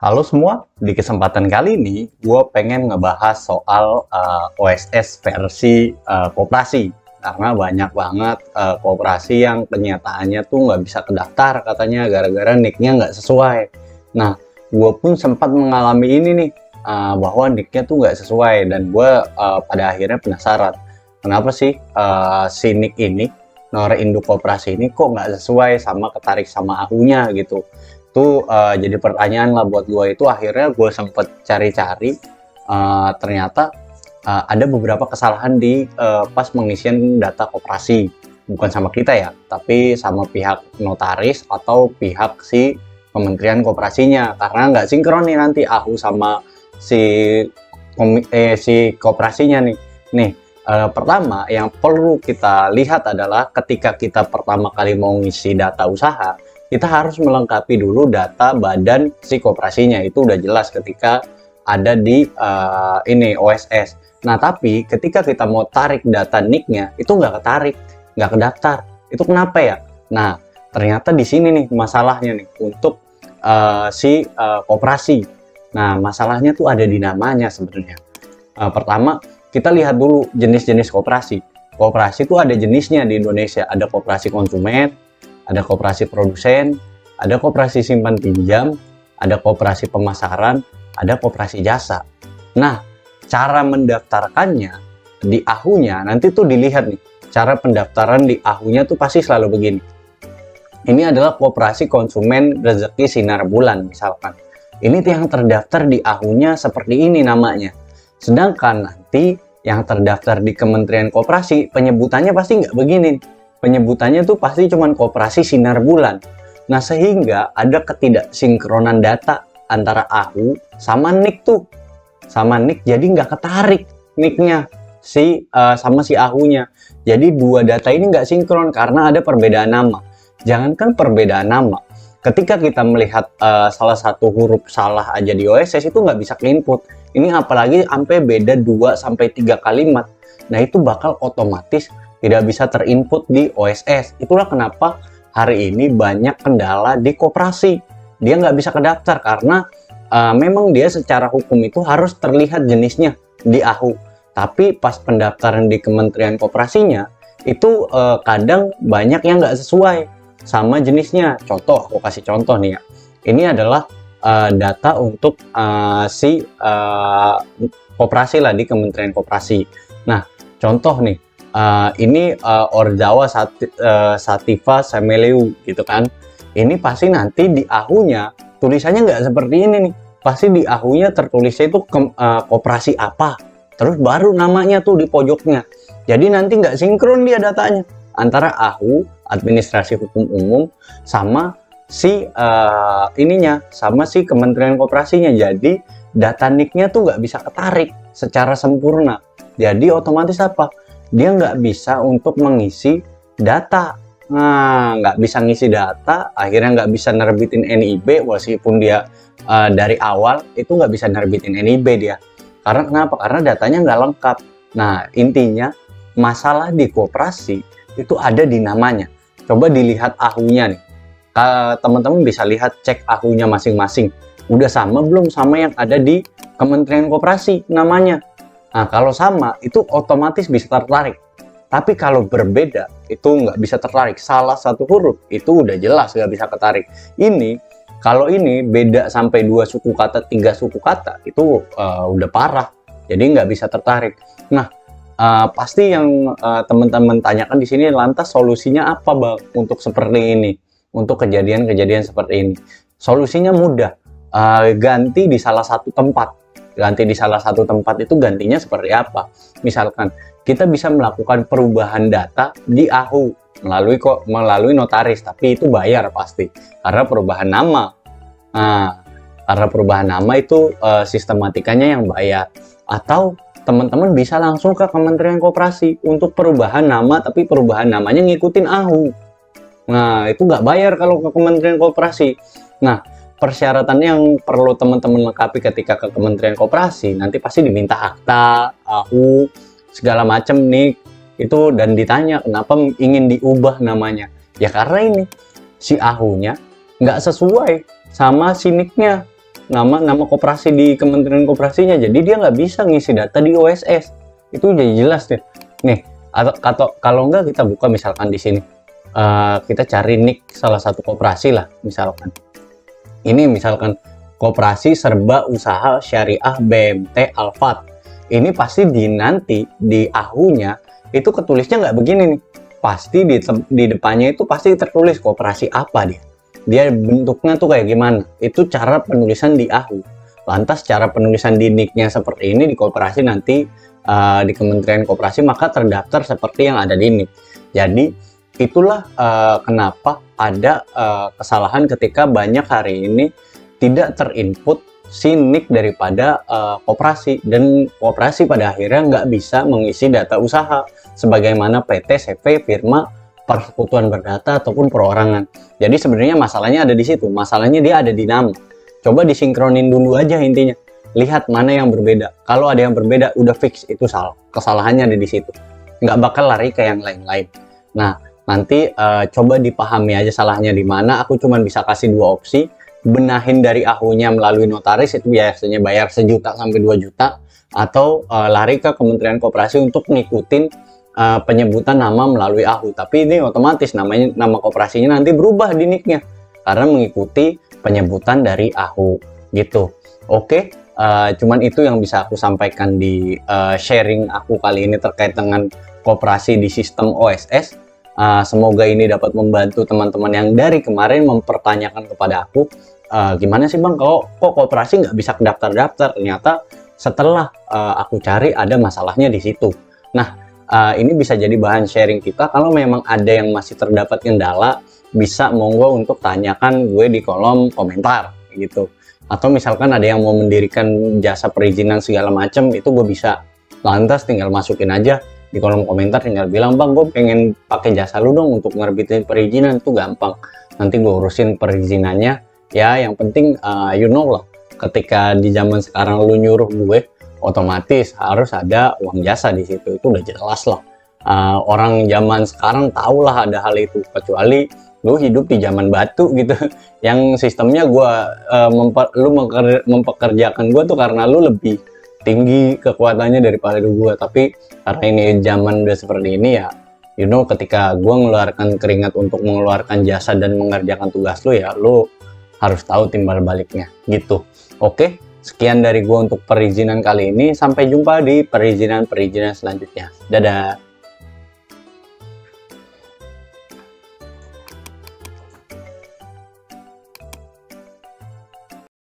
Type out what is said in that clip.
Halo semua, di kesempatan kali ini gue pengen ngebahas soal OSS versi koperasi. Karena banyak banget koperasi yang kenyataannya tuh nggak bisa kedaftar katanya gara-gara nicknya nggak sesuai. Nah, gue pun sempat mengalami ini nih, bahwa nicknya tuh nggak sesuai dan gue pada akhirnya penasaran. Kenapa sih si nick ini, Nore Induk Koperasi ini kok nggak sesuai sama ketarik sama AU-nya gitu. Itu jadi pertanyaan lah buat gue. Itu akhirnya gue sempet cari-cari, ternyata ada beberapa kesalahan di pas pengisian data koperasi, bukan sama kita ya, tapi sama pihak notaris atau pihak si kementerian koperasinya, karena nggak sinkron nih nanti AHU sama si si koperasinya nih. Pertama yang perlu kita lihat adalah ketika kita pertama kali mau ngisi data usaha, kita harus melengkapi dulu data badan si koperasinya. Itu udah jelas ketika ada di ini OSS. Nah, tapi ketika kita mau tarik data NIK-nya, itu nggak ketarik, nggak kedaftar. Itu kenapa ya? Nah, ternyata di sini nih masalahnya nih untuk si koperasi. Nah, masalahnya tuh ada di namanya sebenarnya. Pertama, kita lihat dulu jenis-jenis koperasi. Koperasi itu ada jenisnya di Indonesia. Ada koperasi konsumen, ada koperasi produsen, ada koperasi simpan pinjam, ada koperasi pemasaran, ada koperasi jasa. Nah, cara mendaftarkannya di AHU-nya nanti tuh dilihat nih. Cara pendaftaran di AHU-nya tuh pasti selalu begini. Ini adalah koperasi konsumen rezeki sinar bulan misalkan. Ini tuh yang terdaftar di AHU-nya seperti ini namanya. Sedangkan nanti yang terdaftar di Kementerian Koperasi penyebutannya pasti nggak begini. Penyebutannya tuh pasti cuman koperasi sinar bulan. Nah, sehingga ada ketidaksinkronan data antara AHU sama NIK tuh. Sama NIK jadi nggak ketarik NIK-nya sama si AHU-nya. Jadi dua data ini nggak sinkron karena ada perbedaan nama. Jangankan perbedaan nama, ketika kita melihat salah satu huruf salah aja di OSS itu nggak bisa ke-input. Ini apalagi sampai beda 2-3 kalimat. Nah, itu bakal otomatis tidak bisa terinput di OSS. Itulah kenapa hari ini banyak kendala di koperasi. Dia nggak bisa kedaftar karena memang dia secara hukum itu harus terlihat jenisnya di AHU. Tapi pas pendaftaran di Kementerian Koperasinya, itu kadang banyak yang nggak sesuai sama jenisnya. Contoh, aku kasih contoh nih ya. Ini adalah data untuk si koperasi lah di Kementerian Koperasi. Nah, contoh nih, ini Orzawa Sativa Semeleu gitu kan. Ini pasti nanti di AHU-nya tulisannya nggak seperti ini nih. Pasti di AHU-nya tertulisnya itu koperasi apa. Terus baru namanya tuh di pojoknya. Jadi nanti nggak sinkron dia datanya antara AHU, administrasi hukum umum, sama si sama si Kementerian Koperasinya. Jadi data NIK-nya tuh nggak bisa ketarik secara sempurna. Jadi otomatis apa? Dia nggak bisa untuk mengisi data. Nah, nggak bisa ngisi data, akhirnya nggak bisa nerbitin NIB, walaupun dia dari awal itu nggak bisa nerbitin NIB dia. Karena kenapa? Karena datanya nggak lengkap. Nah, intinya masalah di koperasi itu ada di namanya. Coba dilihat AHU-nya nih. Teman-teman bisa lihat, cek AHU-nya masing-masing. Udah sama belum sama yang ada di Kementerian Koperasi namanya? Nah, kalau sama, itu otomatis bisa tertarik. Tapi kalau berbeda, itu nggak bisa tertarik. Salah satu huruf, itu udah jelas nggak bisa ketarik. Kalau ini beda sampai 2 suku kata, 3 suku kata, itu udah parah. Jadi nggak bisa tertarik. Nah, pasti yang teman-teman tanyakan di sini, lantas solusinya apa, Bang, untuk seperti ini? Untuk kejadian-kejadian seperti ini. Solusinya mudah. Ganti di salah satu tempat. Ganti di salah satu tempat itu gantinya seperti apa? Misalkan kita bisa melakukan perubahan data di AHU melalui notaris, tapi itu bayar pasti karena perubahan nama. Nah, karena perubahan nama itu sistematikanya yang bayar. Atau teman-teman bisa langsung ke Kementerian Koperasi untuk perubahan nama, tapi perubahan namanya ngikutin AHU. Nah, itu nggak bayar kalau ke Kementerian Koperasi. Nah, persyaratan yang perlu teman-teman lengkapi ketika ke Kementerian Koperasi, nanti pasti diminta akta, AHU, segala macam nih, itu, dan ditanya kenapa ingin diubah namanya. Ya karena ini, si AHU-nya nggak sesuai sama si NIK-nya. nama koperasi di Kementerian Koperasinya, jadi dia nggak bisa ngisi data di OSS. Itu udah jelas deh. Nih, atau kalau nggak kita buka misalkan di sini, kita cari nick salah satu koperasi lah, misalkan. Ini misalkan Koperasi Serba Usaha Syariah BMT Alfat. Ini pasti nanti di AHU-nya itu ketulisnya nggak begini nih. Pasti di depannya itu pasti tertulis koperasi apa dia bentuknya tuh kayak gimana. Itu cara penulisan di AHU. Lantas cara penulisan di nicknya seperti ini di koperasi nanti di Kementerian Koperasi maka terdaftar seperti yang ada di nick. Jadi itulah kenapa ada kesalahan ketika banyak hari ini tidak terinput si nick daripada koperasi, dan koperasi pada akhirnya nggak bisa mengisi data usaha sebagaimana PT, CV, firma, persekutuan berdata ataupun perorangan. Jadi sebenarnya masalahnya ada di situ, masalahnya dia ada di nama. Coba disinkronin dulu aja intinya, lihat mana yang berbeda. Kalau ada yang berbeda udah fix itu salah, kesalahannya ada di situ, nggak bakal lari ke yang lain-lain. Nah nanti coba dipahami aja salahnya di mana. Aku cuma bisa kasih dua opsi, benahin dari AHU-nya melalui notaris, itu biasanya bayar 1 juta sampai 2 juta, atau lari ke Kementerian Koperasi untuk ngikutin penyebutan nama melalui AHU. Tapi ini otomatis nama koperasinya nanti berubah di nicknya karena mengikuti penyebutan dari AHU gitu. Oke, cuman itu yang bisa aku sampaikan di sharing aku kali ini terkait dengan koperasi di sistem OSS. Semoga ini dapat membantu teman-teman yang dari kemarin mempertanyakan kepada aku, gimana sih bang kok koperasi nggak bisa daftar-daftar. Ternyata setelah aku cari ada masalahnya di situ. Nah ini bisa jadi bahan sharing kita. Kalau memang ada yang masih terdapat kendala, bisa monggo untuk tanyakan gue di kolom komentar gitu. Atau misalkan ada yang mau mendirikan jasa perizinan segala macam, itu gue bisa. Lantas tinggal masukin aja di kolom komentar, tinggal bilang bang gue pengen pakai jasa lu dong untuk ngerbitin perizinan. Itu gampang, nanti gue urusin perizinannya ya. Yang penting you know lah, ketika di zaman sekarang lu nyuruh gue, otomatis harus ada uang jasa di situ. Itu udah jelas lah, orang zaman sekarang tau lah ada hal itu, kecuali lu hidup di zaman batu gitu yang sistemnya gue mempekerjakan gue tuh karena lu lebih tinggi kekuatannya daripada gue. Tapi karena ini zaman udah seperti ini ya, you know, ketika gue mengeluarkan keringat untuk mengeluarkan jasa dan mengerjakan tugas lu, ya lu harus tahu timbal baliknya gitu. Oke, sekian dari gue untuk perizinan kali ini. Sampai jumpa di perizinan selanjutnya. Dadah.